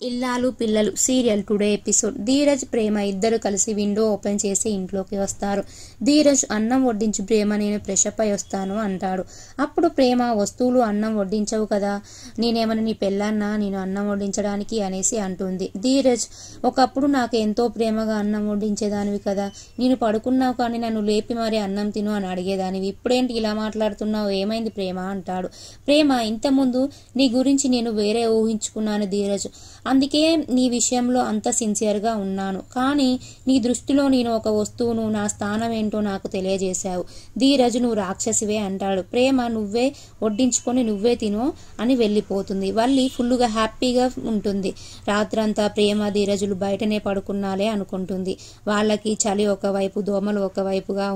ఇల్లాలు పిల్లలు serial today episode. Dheeraj ప్రేమ ఇద్దరు కలిసి విండో ఓపెన్ చేసి ఇంట్లోకి వస్తారు. ధీరజ్ అన్నం వడ్డించు ప్రేమ, నేను ఫ్రెష్ అప్ అయి వస్తాను అంటాడు. అప్పుడు ప్రేమ, వస్తువులు అన్నం వడ్డించవు కదా, నేనేమన్నా నీ పెళ్ళాన్నా నేను అన్నం వడ్డించడానికి అనేసి అంటుంది. ధీరజ్, ఒకప్పుడు నాకు ఎంతో ప్రేమగా అన్నం వడ్డించేదానివి కదా, నేను పడుకున్నావు కానీ నన్ను లేపి మరీ అన్నం తిను అని అడిగేదానివి, ఇప్పుడేంటి ఇలా మాట్లాడుతున్నావు, ఏమైంది ప్రేమ అంటాడు. ప్రేమ, ఇంతకుముందు నీ గురించి నేను వేరే ఊహించుకున్నాను ధీరజ్, అందుకే నీ విషయంలో అంత సిన్సియర్గా ఉన్నాను, కానీ నీ దృష్టిలో నేను ఒక వస్తువును, నా స్థానం ఏంటో నాకు తెలియజేశావు. ధీరజ్, నువ్వు రాక్షసివే అంటాడు. ప్రేమ, నువ్వే వడ్డించుకొని నువ్వే తిను అని వెళ్ళిపోతుంది. వల్లి ఫుల్లుగా హ్యాపీగా ఉంటుంది. రాత్రంతా ప్రేమ ధీరజులు బయటనే పడుకున్నాలే అనుకుంటుంది. వాళ్ళకి చలి ఒకవైపు, దోమలు ఒకవైపుగా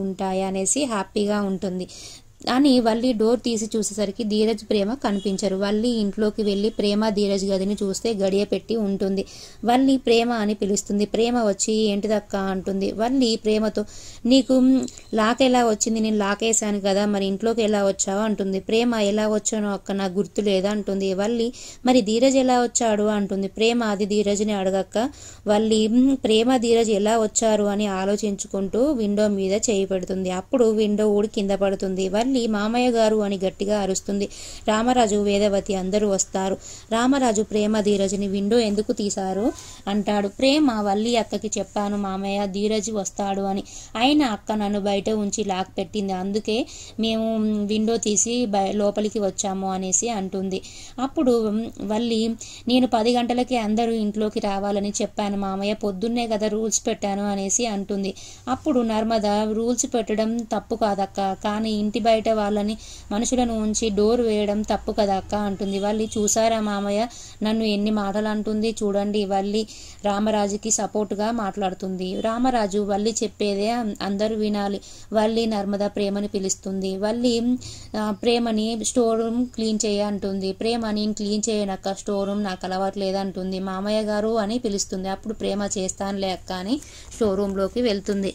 ఉంటాయి అనేసి హ్యాపీగా ఉంటుంది. అని వల్లి డోర్ తీసి చూసేసరికి ధీరజ్ ప్రేమ కనిపించరు. వల్లి ఇంట్లోకి వెళ్ళి ప్రేమ ధీరజ్ గదిని చూస్తే గడియ పెట్టి ఉంటుంది. వల్లి ప్రేమ అని పిలుస్తుంది. ప్రేమ వచ్చి ఏంటిదక్క అంటుంది. వల్లి ప్రేమతో, నీకు లాక్ ఎలా వచ్చింది, నేను లాక్ వేసాను కదా, మరి ఇంట్లోకి ఎలా వచ్చావు అంటుంది. ప్రేమ, ఎలా వచ్చానో అక్క నాకు గుర్తు లేదా అంటుంది. వల్లి, మరి ధీరజ్ ఎలా వచ్చాడు అంటుంది. ప్రేమ, అది ధీరజ్ని అడగక్క. వల్లి ప్రేమ ధీరజ్ ఎలా వచ్చారు అని ఆలోచించుకుంటూ విండో మీద చేయి పెడుతుంది. అప్పుడు విండో ఊడి కింద పడుతుంది. వల్లి మామయ్య గారు అని గట్టిగా అరుస్తుంది. రామరాజు, వేదవతి అందరూ వస్తారు. రామరాజు, ప్రేమ ధీరజ్ని విండో ఎందుకు తీశారు అంటాడు. ప్రేమ, వల్లి అక్కకి చెప్పాను మామయ్య ధీరజ్ వస్తాడు అని, అయినా అక్క నన్ను బయట ఉంచి లాక్ పెట్టింది, అందుకే మేము విండో తీసి లోపలికి వచ్చాము అనేసి అంటుంది. అప్పుడు వల్లి, నేను 10 గంటలకి అందరూ ఇంట్లోకి రావాలని చెప్పాను మామయ్య, పొద్దున్నే కదా రూల్స్ పెట్టాను అనేసి అంటుంది. అప్పుడు నర్మద, రూల్స్ పెట్టడం తప్పు కాదక్క, కానీ ఇంటి బయట వాళ్ళని మనుషులను ఉంచి డోర్ వేయడం తప్పు కదా అక్క అంటుంది. వల్లి, చూసారా మామయ్య నన్ను ఎన్ని మాటలు అంటుంది చూడండి. వల్లి రామరాజుకి సపోర్ట్గా మాట్లాడుతుంది. రామరాజు, వల్లి చెప్పేదే అందరూ వినాలి. వల్లి నర్మద ప్రేమని పిలుస్తుంది. వల్లి ప్రేమని స్టోర్ రూమ్ క్లీన్ చేయ అంటుంది. ప్రేమ, నేను క్లీన్ చేయనక్క, స్టోర్ రూమ్ నాకు అలవాట్లేదంటుంది. మామయ్య గారు అని పిలుస్తుంది. అప్పుడు ప్రేమ, చేస్తానులే అక్క అని స్టోర్ రూమ్లోకి వెళ్తుంది.